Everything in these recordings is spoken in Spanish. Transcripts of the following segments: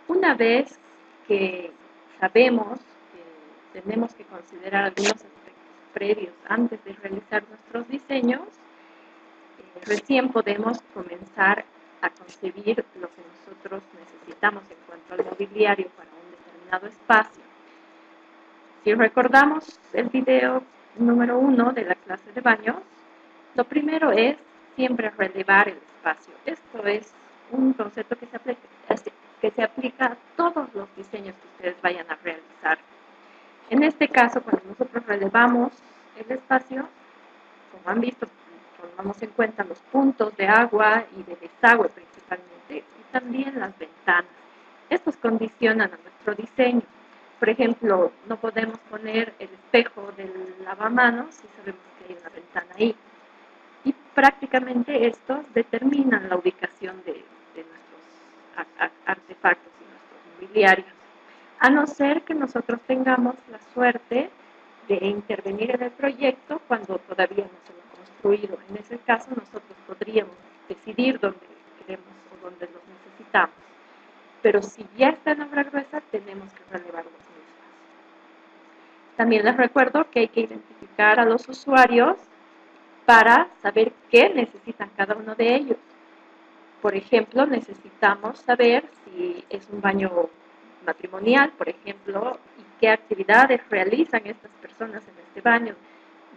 Una vez que sabemos que tenemos que considerar algunos aspectos previos antes de realizar nuestros diseños, recién podemos comenzar a concebir lo que nosotros necesitamos en cuanto al mobiliario para un determinado espacio. Si recordamos el video número 1 de la clase de baños, lo primero es siempre relevar el espacio. Esto es un concepto que se aplica a todos los diseños que ustedes vayan a realizar. En este caso, cuando nosotros relevamos el espacio, como han visto, tomamos en cuenta los puntos de agua y de desagüe principalmente, y también las ventanas. Estos condicionan a nuestro diseño. Por ejemplo, no podemos poner el espejo del lavamanos si sabemos que hay una ventana ahí. Y prácticamente estos determinan la ubicación de nuestros artefactos y nuestros mobiliarios. A no ser que nosotros tengamos la suerte de intervenir en el proyecto cuando todavía no se lo ha construido. En ese caso, nosotros podríamos decidir dónde queremos o dónde los necesitamos. Pero si ya está en obra gruesa, tenemos que relevar los mismos. También les recuerdo que hay que identificar a los usuarios para saber qué necesitan cada uno de ellos. Por ejemplo, necesitamos saber si es un baño matrimonial, por ejemplo, y qué actividades realizan estas personas en este baño,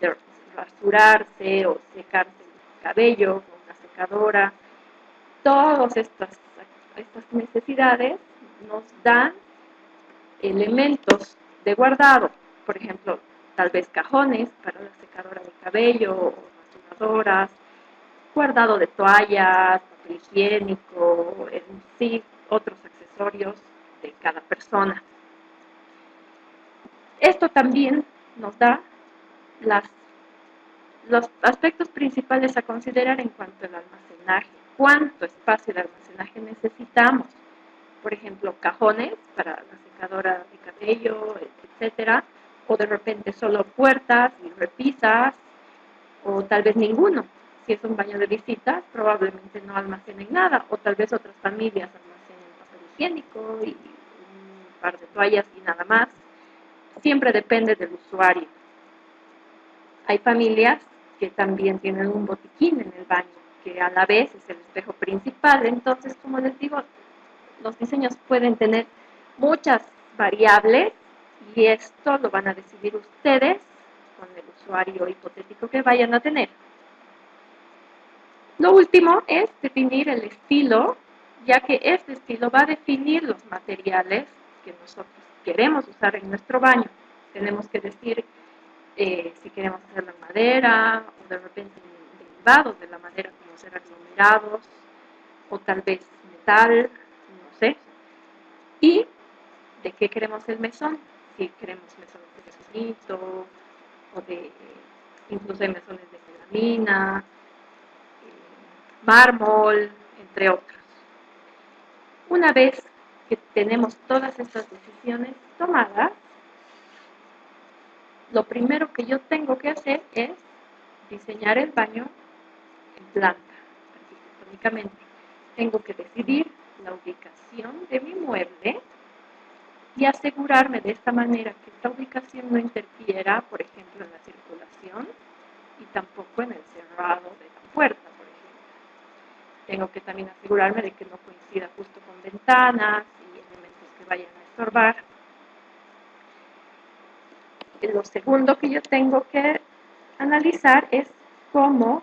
de rasurarse o secarse el cabello con una secadora. Todas estas necesidades nos dan elementos de guardado, por ejemplo, tal vez cajones para la secadora de cabello o rasuradoras, guardado de toallas, papel higiénico, en sí, otros accesorios de cada persona. Esto también nos da los aspectos principales a considerar en cuanto al almacenaje. ¿Cuánto espacio de almacenaje necesitamos? Por ejemplo, cajones para la secadora de cabello, etcétera, o de repente solo puertas y repisas, o tal vez ninguno. Si es un baño de visitas, probablemente no almacenen nada, o tal vez otras familias almacenen papel higiénico y un par de toallas y nada más. Siempre depende del usuario. Hay familias que también tienen un botiquín en el baño, que a la vez es el espejo principal. Entonces, como les digo, los diseños pueden tener muchas variables y esto lo van a decidir ustedes con el usuario hipotético que vayan a tener. Lo último es definir el estilo, ya que este estilo va a definir los materiales que nosotros queremos usar en nuestro baño. Tenemos que decir si queremos hacerlo en madera o de repente derivados de la madera como ser aglomerados o tal vez metal, no sé. Y de qué queremos el mesón, si queremos mesones de granito o incluso hay mesones de melamina, mármol, entre otros. Una vez que tenemos todas estas decisiones tomadas, lo primero que yo tengo que hacer es diseñar el baño en planta, arquitectónicamente. Tengo que decidir la ubicación de mi mueble y asegurarme de esta manera que esta ubicación no interfiera, por ejemplo, en la circulación y tampoco en el cerrado de la puerta, por ejemplo. Tengo que también asegurarme de que no coincida justo con ventanas y elementos que vayan a estorbar. Lo segundo que yo tengo que analizar es cómo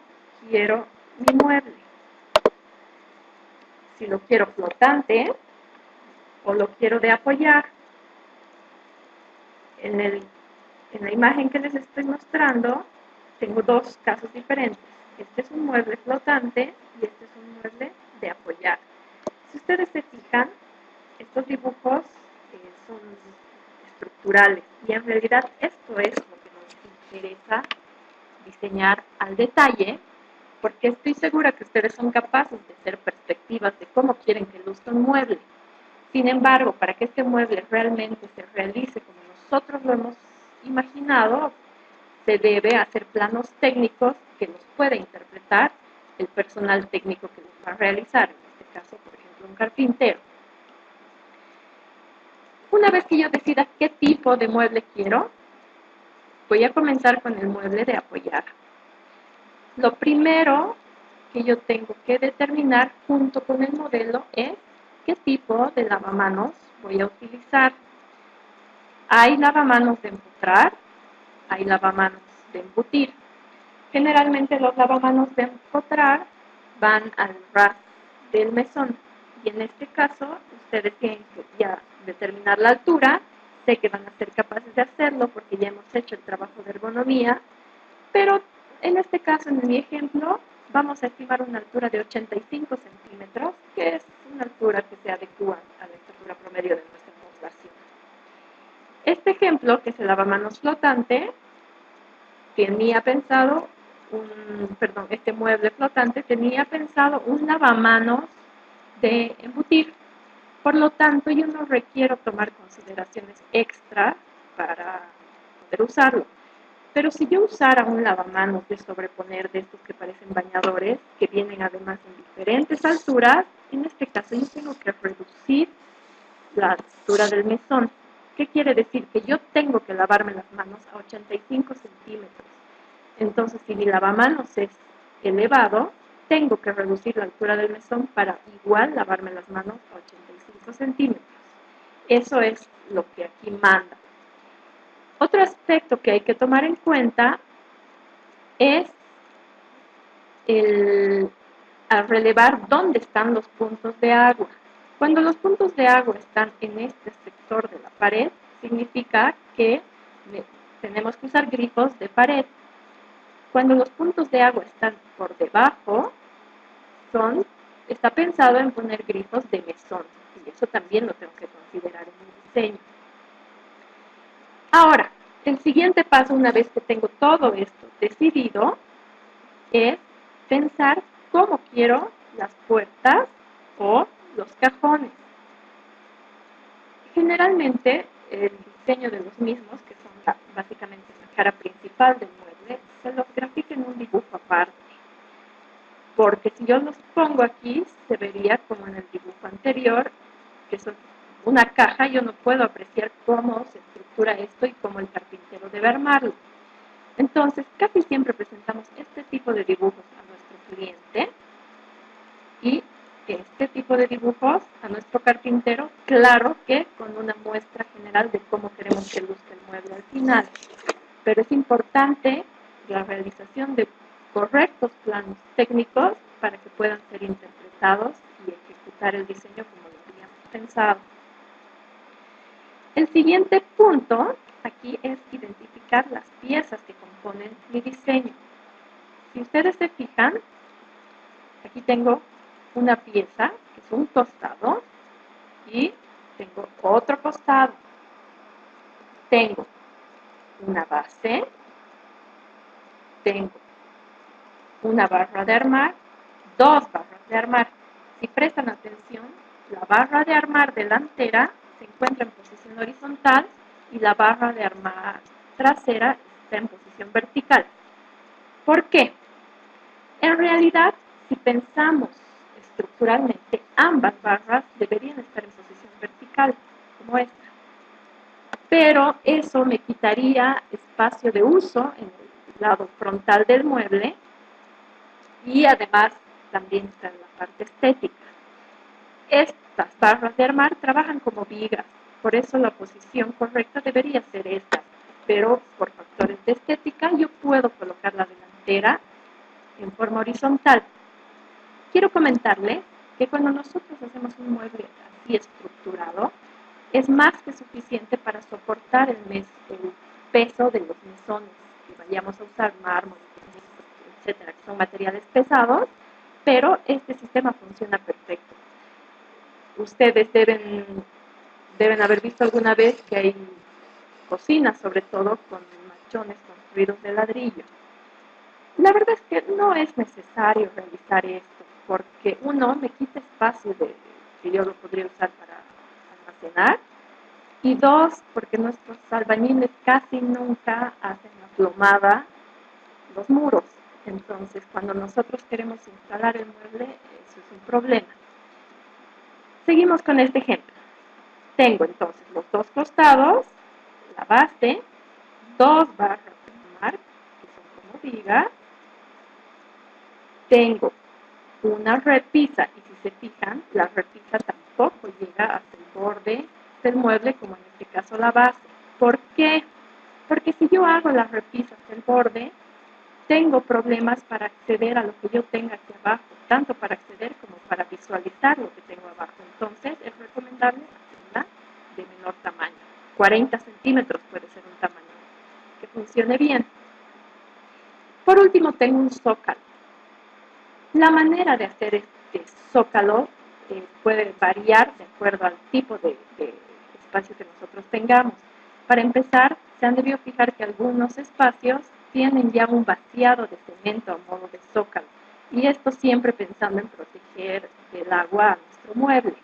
quiero mi mueble. Si lo quiero flotante o lo quiero de apoyar. En la imagen que les estoy mostrando, tengo dos casos diferentes. Este es un mueble flotante y este es un mueble de apoyar. Si ustedes se fijan, estos dibujos son estructurales y en realidad esto es lo que nos interesa diseñar al detalle, porque estoy segura que ustedes son capaces de hacer perspectivas de cómo quieren que luzca un mueble. Sin embargo, para que este mueble realmente se realice como nosotros lo hemos imaginado, se debe hacer planos técnicos que los pueda interpretar el personal técnico que los va a realizar, en este caso, por ejemplo, un carpintero. que yo decida qué tipo de mueble quiero, voy a comenzar con el mueble de apoyar. Lo primero que yo tengo que determinar junto con el modelo es qué tipo de lavamanos voy a utilizar. Hay lavamanos de empotrar, hay lavamanos de embutir. Generalmente los lavamanos de empotrar van al ras del mesón y en este caso ustedes tienen que ya determinar la altura. Sé que van a ser capaces de hacerlo porque ya hemos hecho el trabajo de ergonomía, pero en este caso, en mi ejemplo, vamos a estimar una altura de 85 centímetros, que es una altura que se adecua a la estatura promedio de nuestra población. Este ejemplo, que es el lavamanos flotante, tenía pensado este mueble flotante tenía pensado un lavamanos de embutir. Por lo tanto, yo no requiero tomar consideraciones extra para poder usarlo. Pero si yo usara un lavamanos de sobreponer de estos que parecen bañadores, que vienen además en diferentes alturas, en este caso yo tengo que reducir la altura del mesón. ¿Qué quiere decir? Que yo tengo que lavarme las manos a 85 centímetros. Entonces, si mi lavamanos es elevado, tengo que reducir la altura del mesón para igual lavarme las manos a 85 centímetros. Eso es lo que aquí manda. Otro aspecto que hay que tomar en cuenta es al relevar dónde están los puntos de agua. Cuando los puntos de agua están en este sector de la pared, significa que tenemos que usar grifos de pared. Cuando los puntos de agua están por debajo, está pensado en poner grifos de mesón, y eso también lo tengo que considerar en mi diseño. Ahora, el siguiente paso, una vez que tengo todo esto decidido, es pensar cómo quiero las puertas o los cajones. Generalmente, el diseño de los mismos, que son básicamente la cara principal del mueble, se los grafica en un dibujo aparte. Porque si yo los pongo aquí, se vería como en el dibujo anterior, que son una caja, yo no puedo apreciar cómo se estructura esto y cómo el carpintero debe armarlo. Entonces, casi siempre presentamos este tipo de dibujos a nuestro cliente y este tipo de dibujos a nuestro carpintero, claro que con una muestra general de cómo queremos que luzca el mueble al final. Pero es importante la realización de correctos planos técnicos para que puedan ser interpretados y ejecutar el diseño como lo habíamos pensado. El siguiente punto aquí es identificar las piezas que componen mi diseño. Si ustedes se fijan, aquí tengo una pieza que es un costado y tengo otro costado. Tengo una base, tengo una barra de armar, dos barras de armar. Si prestan atención, la barra de armar delantera se encuentra en posición horizontal y la barra de armar trasera está en posición vertical. ¿Por qué? En realidad, si pensamos estructuralmente, ambas barras deberían estar en posición vertical, como esta. Pero eso me quitaría espacio de uso en el lado frontal del mueble y además también está en la parte estética. Estas barras de armar trabajan como vigas, por eso la posición correcta debería ser esta, pero por factores de estética yo puedo colocar la delantera en forma horizontal. Quiero comentarle que cuando nosotros hacemos un mueble así estructurado, es más que suficiente para soportar el peso de los mesones que vayamos a usar, mármol, etcétera, que son materiales pesados, pero este sistema funciona perfecto. Ustedes deben haber visto alguna vez que hay cocinas, sobre todo con machones construidos de ladrillo. La verdad es que no es necesario realizar esto, porque uno, me quita espacio que yo lo podría usar para almacenar, y dos, porque nuestros albañiles casi nunca hacen la plomada los muros. Entonces, cuando nosotros queremos instalar el mueble, eso es un problema. Seguimos con este ejemplo. Tengo entonces los dos costados, la base, dos barras de armar, que son como vigas. Tengo una repisa, y si se fijan, la repisa tampoco llega hasta el borde del mueble, como en este caso la base. ¿Por qué? Porque si yo hago la repisa hasta el borde, tengo problemas para acceder a lo que yo tenga aquí abajo, tanto para acceder como para visualizar lo que tengo abajo. Entonces, es recomendable hacerla de menor tamaño. 40 centímetros puede ser un tamaño que funcione bien. Por último, tengo un zócalo. La manera de hacer este zócalo puede variar de acuerdo al tipo de espacio que nosotros tengamos. Para empezar, se han debido fijar que algunos espacios tienen ya un vaciado de cemento a modo de zócalo, y esto siempre pensando en proteger del agua a nuestro mueble.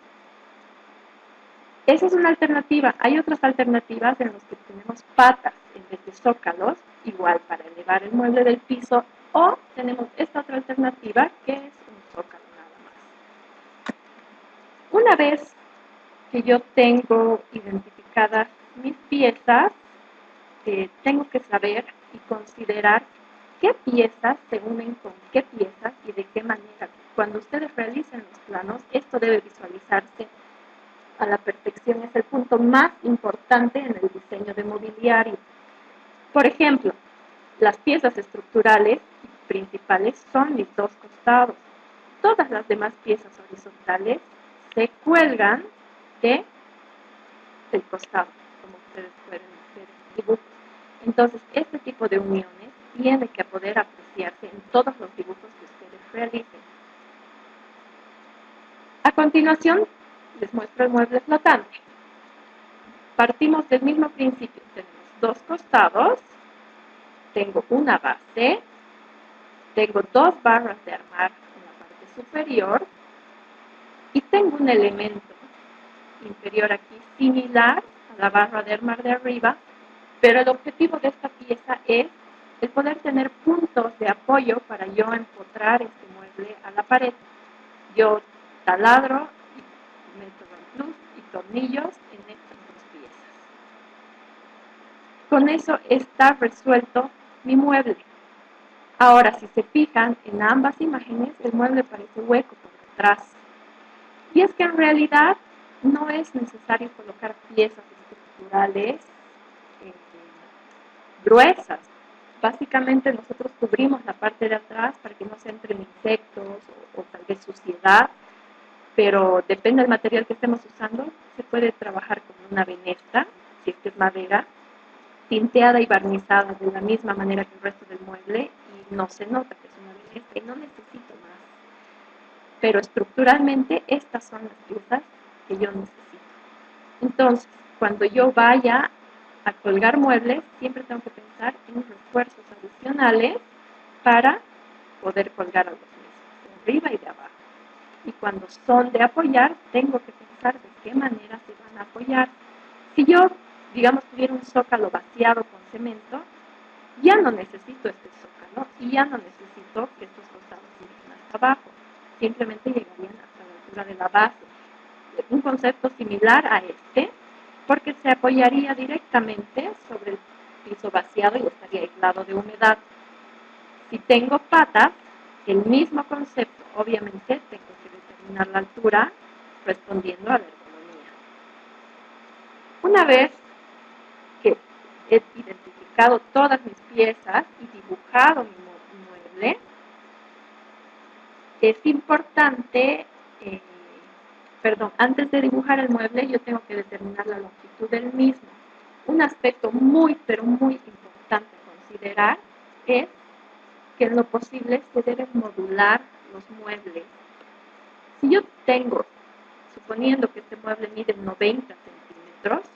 Esa es una alternativa. Hay otras alternativas en las que tenemos patas en vez de zócalos, igual para elevar el mueble del piso, o tenemos esta otra alternativa que es un zócalo nada más. Una vez que yo tengo identificadas mis piezas, tengo que saber y considerar qué piezas se unen con qué piezas y de qué manera. Cuando ustedes realicen los planos, esto debe visualizarse a la perfección. Es el punto más importante en el diseño de mobiliario. Por ejemplo, las piezas estructurales principales son mis dos costados. Todas las demás piezas horizontales se cuelgan del costado, como ustedes pueden ver en el dibujo. Entonces, este tipo de uniones tiene que poder apreciarse en todos los dibujos que ustedes realicen. A continuación, les muestro el mueble flotante. Partimos del mismo principio. Tenemos dos costados, tengo una base, tengo dos barras de armar en la parte superior y tengo un elemento inferior aquí similar a la barra de armar de arriba, pero el objetivo de esta pieza es el poder tener puntos de apoyo para yo empotrar este mueble a la pared. Yo taladro y meto ganchos y tornillos en estas dos piezas. Con eso está resuelto mi mueble. Ahora, si se fijan en ambas imágenes, el mueble parece hueco por detrás. Y es que en realidad no es necesario colocar piezas estructurales gruesas. Básicamente nosotros cubrimos la parte de atrás para que no se entren insectos o tal vez suciedad, pero depende del material que estemos usando, se puede trabajar con una veneta, si es que es madera, tinteada y barnizada de la misma manera que el resto del mueble, y no se nota que es una veneta y no necesito más. Pero estructuralmente estas son las piezas que yo necesito. Entonces, cuando yo vaya a colgar muebles, siempre tengo que pensar en refuerzos adicionales para poder colgar a los mismos, de arriba y de abajo. Y cuando son de apoyar, tengo que pensar de qué manera se van a apoyar. Si yo, digamos, tuviera un zócalo vaciado con cemento, ya no necesito este zócalo y ya no necesito que estos costados lleguen hasta abajo. Simplemente llegarían hasta la altura de la base. Un concepto similar a este, porque se apoyaría directamente sobre el piso vaciado y estaría aislado de humedad. Si tengo patas, el mismo concepto, obviamente tengo que determinar la altura respondiendo a la ergonomía. Una vez que he identificado todas mis piezas y dibujado mi mueble, es importante, antes de dibujar el mueble yo tengo que determinar la longitud del mismo. Un aspecto muy, pero muy importante a considerar es que en lo posible se deben modular los muebles. Si yo tengo, suponiendo que este mueble mide 90 centímetros,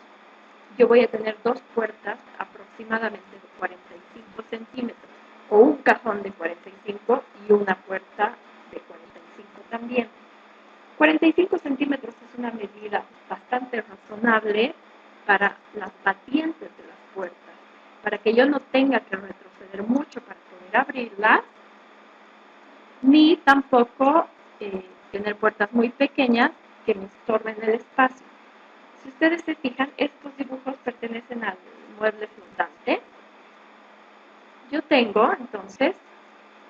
yo voy a tener dos puertas aproximadamente de 45 centímetros, o un cajón de 45 y una puerta de 45 también. 45 centímetros es una medida bastante razonable para las batientes de las puertas, para que yo no tenga que retroceder mucho para poder abrirlas, ni tampoco tener puertas muy pequeñas que me estorben el espacio. Si ustedes se fijan, estos dibujos pertenecen al mueble flotante. Yo tengo, entonces,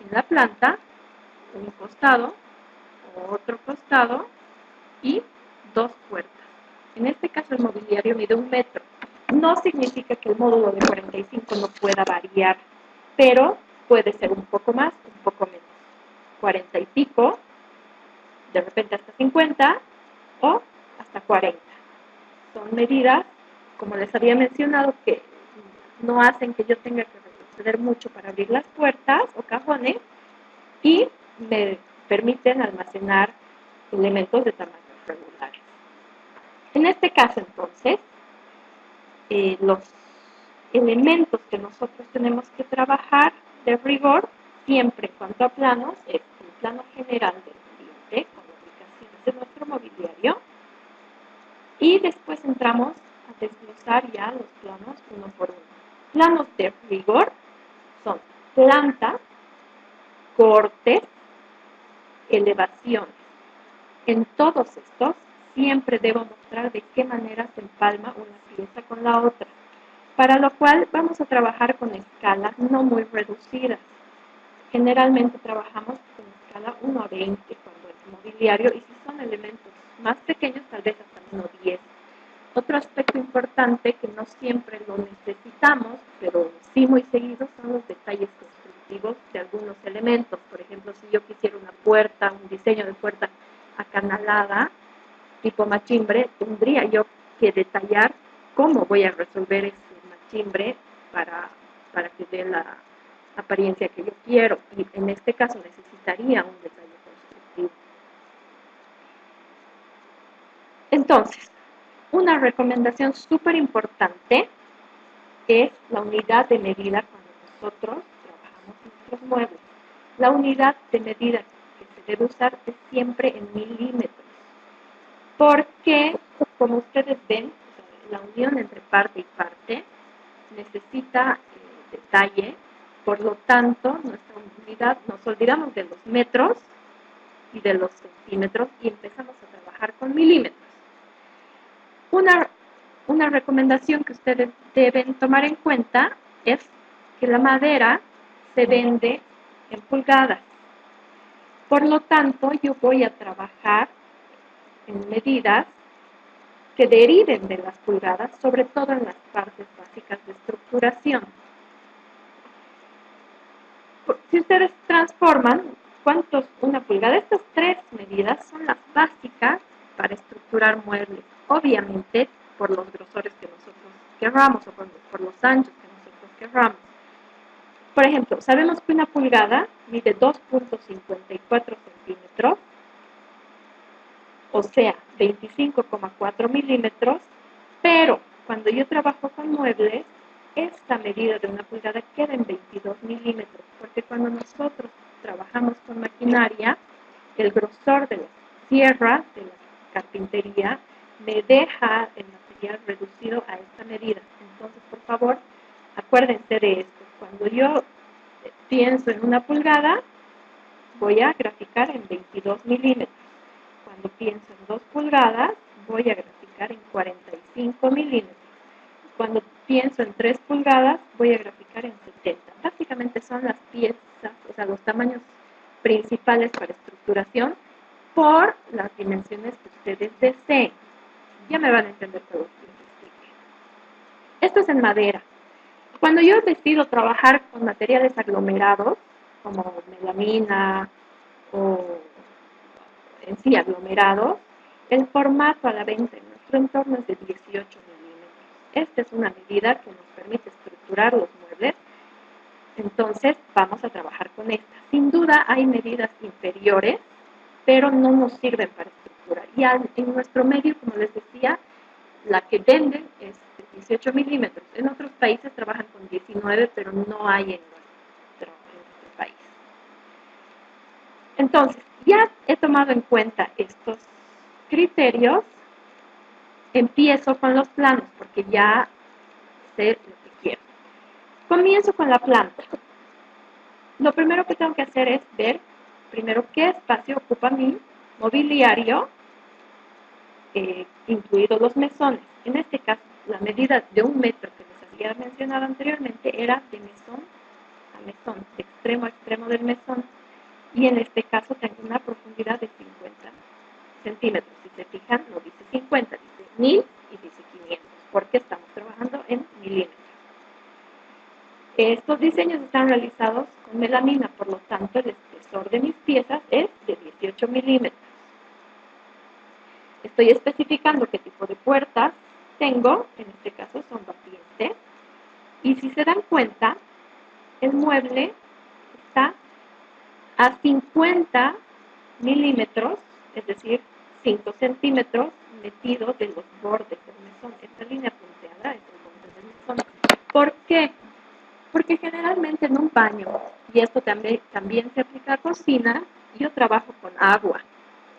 en la planta, un costado, otro costado y dos puertas. En este caso, el mobiliario mide 1 metro. No significa que el módulo de 45 no pueda variar, pero puede ser un poco más, un poco menos. 40 y pico, de repente hasta 50 o hasta 40. Son medidas, como les había mencionado, que no hacen que yo tenga que retroceder mucho para abrir las puertas o cajones y me permiten almacenar elementos de tamaños regulares. En este caso, entonces, los elementos que nosotros tenemos que trabajar de rigor, siempre en cuanto a planos, es el plano general del cliente, con ubicaciones de nuestro mobiliario, y después entramos a desglosar ya los planos uno por uno. Planos de rigor son planta, cortes, elevaciones. En todos estos siempre debo mostrar de qué manera se empalma una pieza con la otra, para lo cual vamos a trabajar con escalas no muy reducidas. Generalmente trabajamos con escala 1:20 cuando es mobiliario, y si son elementos más pequeños, tal vez hasta 1:10. Otro aspecto importante que no siempre lo necesitamos, pero sí muy seguido, son los detalles constructivos de algunos elementos. Por ejemplo, si yo quisiera una puerta, un diseño de puerta acanalada, tipo machimbre, tendría yo que detallar cómo voy a resolver ese machimbre para que dé la apariencia que yo quiero. Y en este caso necesitaría un detalle constructivo. Entonces, una recomendación súper importante es la unidad de medida cuando nosotros trabajamos nuestros muebles. La unidad de medida que se debe usar es siempre en milímetros, porque, como ustedes ven, la unión entre parte y parte necesita detalle, por lo tanto, nuestra unidad, nos olvidamos de los metros y de los centímetros y empezamos a trabajar con milímetros. Una recomendación que ustedes deben tomar en cuenta es que la madera se vende en pulgadas. Por lo tanto, yo voy a trabajar en medidas que deriven de las pulgadas, sobre todo en las partes básicas de estructuración. Si ustedes transforman, ¿cuántos? Una pulgada. Estas tres medidas son las básicas para estructurar muebles. Obviamente, por los grosores que nosotros querramos o por los anchos que nosotros querramos. Por ejemplo, sabemos que una pulgada mide 2.54 centímetros, o sea, 25,4 milímetros, pero cuando yo trabajo con muebles, esta medida de una pulgada queda en 22 milímetros, porque cuando nosotros trabajamos con maquinaria, el grosor de la sierra, de la carpintería, me deja el material reducido a esta medida. Entonces, por favor, acuérdense de esto. Cuando yo pienso en una pulgada, voy a graficar en 22 milímetros. Cuando pienso en 2 pulgadas, voy a graficar en 45 milímetros. Cuando pienso en 3 pulgadas, voy a graficar en 70. Básicamente son las piezas, o sea, los tamaños principales para estructuración por las dimensiones que ustedes deseen. Ya me van a entender todo lo que les explique. Esto es en madera. Cuando yo decido trabajar con materiales aglomerados, como melamina o en sí aglomerados, el formato a la venta en nuestro entorno es de 18 milímetros. Esta es una medida que nos permite estructurar los muebles. Entonces, vamos a trabajar con esta. Sin duda hay medidas inferiores, pero no nos sirven para estructurar. Y en nuestro medio, como les decía, la que venden es de 18 milímetros. En otros países trabajan con 19, pero no hay en nuestro país. Entonces, ya he tomado en cuenta estos criterios, empiezo con los planos, porque ya sé lo que quiero. Comienzo con la planta. Lo primero que tengo que hacer es ver, primero, qué espacio ocupa mi mobiliario incluidos los mesones. En este caso, la medida de 1 metro que les había mencionado anteriormente era de mesón a mesón, de extremo a extremo del mesón. Y en este caso tengo una profundidad de 50 centímetros. Si se fijan, no dice 50, dice 1000 y dice 500, porque estamos trabajando en milímetros. Estos diseños están realizados con melamina, por lo tanto el espesor de mis piezas es de 18 milímetros. Estoy especificando qué tipo de puertas tengo, en este caso son batientes, y si se dan cuenta, el mueble está a 50 milímetros, es decir, 5 centímetros metido de los bordes del mesón. Esta línea punteada es el borde del mesón. ¿Por qué? Porque generalmente en un baño, y esto también se aplica a cocina, yo trabajo con agua.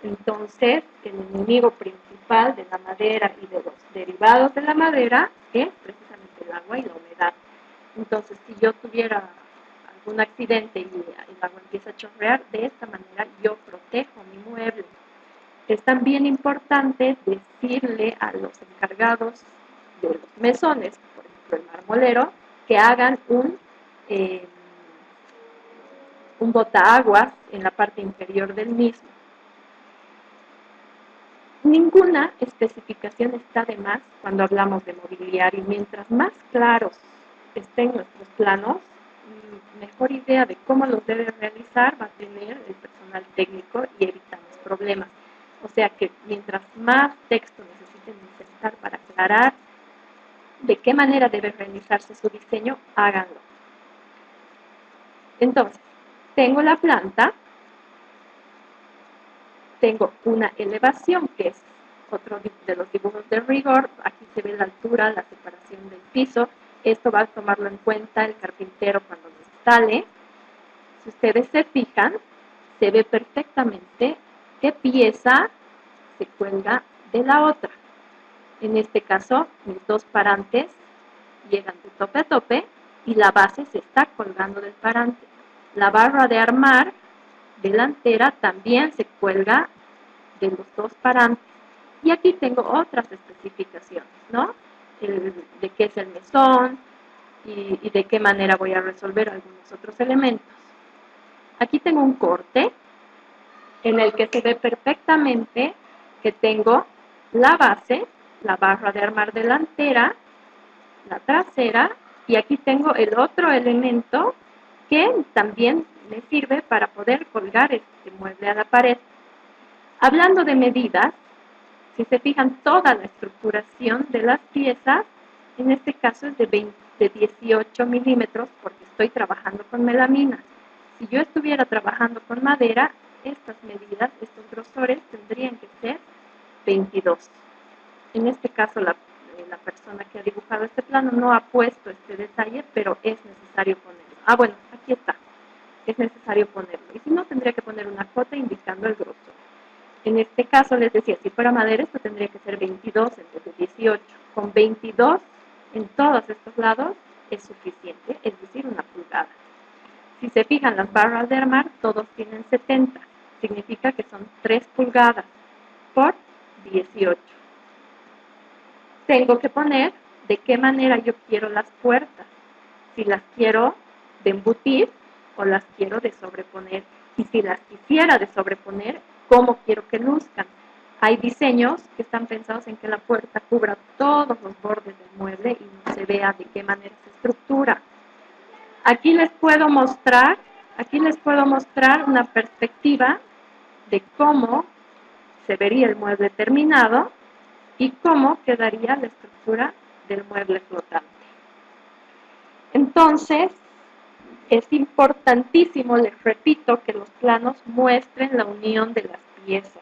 Entonces, el enemigo principal de la madera y de los derivados de la madera es precisamente el agua y la humedad. Entonces, si yo tuviera algún accidente y el agua empieza a chorrear, de esta manera yo protejo mi mueble. Es también importante decirle a los encargados de los mesones, por ejemplo el marmolero, que hagan un botaaguas en la parte inferior del mismo. Ninguna especificación está de más cuando hablamos de mobiliario, y mientras más claros estén nuestros planos, mejor idea de cómo los debe realizar va a tener el personal técnico y evitamos problemas. O sea que mientras más texto necesiten insertar para aclarar de qué manera debe realizarse su diseño, háganlo. Entonces, tengo la planta, tengo una elevación, que es otro de los dibujos de rigor. Aquí se ve la altura, la separación del piso. Esto va a tomarlo en cuenta el carpintero cuando lo instale. Si ustedes se fijan, se ve perfectamente qué pieza se cuelga de la otra. En este caso, mis dos parantes llegan de tope a tope y la base se está colgando del parante. La barra de armar delantera también se cuelga de los dos parantes. Y aquí tengo otras especificaciones, ¿no? De qué es el mesón y de qué manera voy a resolver algunos otros elementos. Aquí tengo un corte en el que se ve perfectamente que tengo la base, la barra de armar delantera, la trasera, y aquí tengo el otro elemento que también me sirve para poder colgar este mueble a la pared. Hablando de medidas, si se fijan, toda la estructuración de las piezas, en este caso es de 18 milímetros, porque estoy trabajando con melamina. Si yo estuviera trabajando con madera, estas medidas, estos grosores, tendrían que ser 22. En este caso, la persona que ha dibujado este plano no ha puesto este detalle, pero es necesario ponerlo. Ah, bueno, aquí está. Es necesario ponerlo. Y si no, tendría que poner una cota indicando el grosor. En este caso, les decía, si fuera madera, esto tendría que ser 22 en vez de 18. Con 22 en todos estos lados es suficiente, es decir, 1 pulgada. Si se fijan, las barras de armar, todos tienen 70. Significa que son 3 pulgadas por 18. Tengo que poner de qué manera yo quiero las puertas. Si las quiero de embutir o las quiero de sobreponer. Y si las quisiera de sobreponer, ¿cómo quiero que luzcan? Hay diseños que están pensados en que la puerta cubra todos los bordes del mueble y no se vea de qué manera se estructura. Aquí les puedo mostrar una perspectiva de cómo se vería el mueble terminado y cómo quedaría la estructura del mueble flotante. Entonces, es importantísimo, les repito, que los planos muestren la unión de las piezas,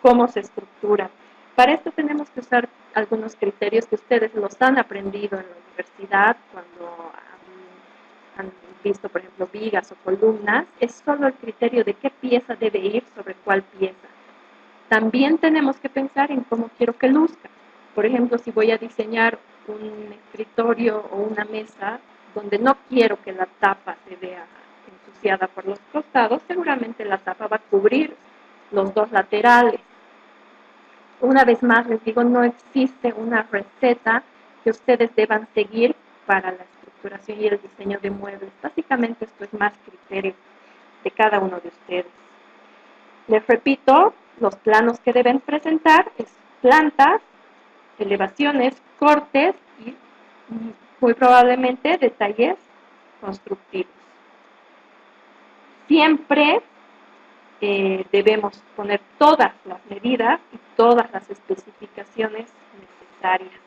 cómo se estructuran. Para esto tenemos que usar algunos criterios que ustedes los han aprendido en la universidad cuando han visto, por ejemplo, vigas o columnas. Es solo el criterio de qué pieza debe ir sobre cuál pieza. También tenemos que pensar en cómo quiero que luzca. Por ejemplo, si voy a diseñar un escritorio o una mesa donde no quiero que la tapa se vea ensuciada por los costados, seguramente la tapa va a cubrir los dos laterales. Una vez más les digo, no existe una receta que ustedes deban seguir para la estructuración y el diseño de muebles. Básicamente esto es más criterio de cada uno de ustedes. Les repito, los planos que deben presentar es plantas, elevaciones, cortes y muy probablemente detalles constructivos. Siempre debemos poner todas las medidas y todas las especificaciones necesarias.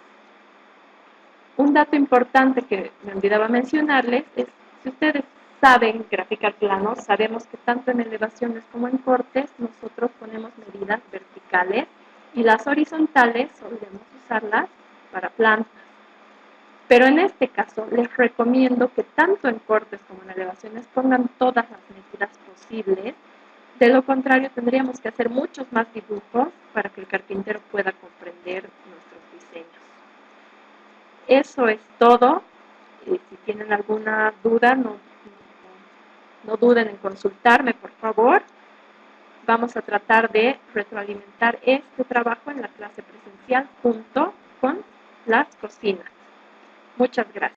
Un dato importante que me olvidaba mencionarles es, si ustedes saben graficar planos, sabemos que tanto en elevaciones como en cortes nosotros ponemos medidas verticales y las horizontales solemos usarlas para plantas. Pero en este caso les recomiendo que tanto en cortes como en elevaciones pongan todas las medidas posibles. De lo contrario, tendríamos que hacer muchos más dibujos para que el carpintero pueda comprender nuestros diseños. Eso es todo. Si tienen alguna duda, no duden en consultarme, por favor. Vamos a tratar de retroalimentar este trabajo en la clase presencial junto con las cocinas. Muchas gracias.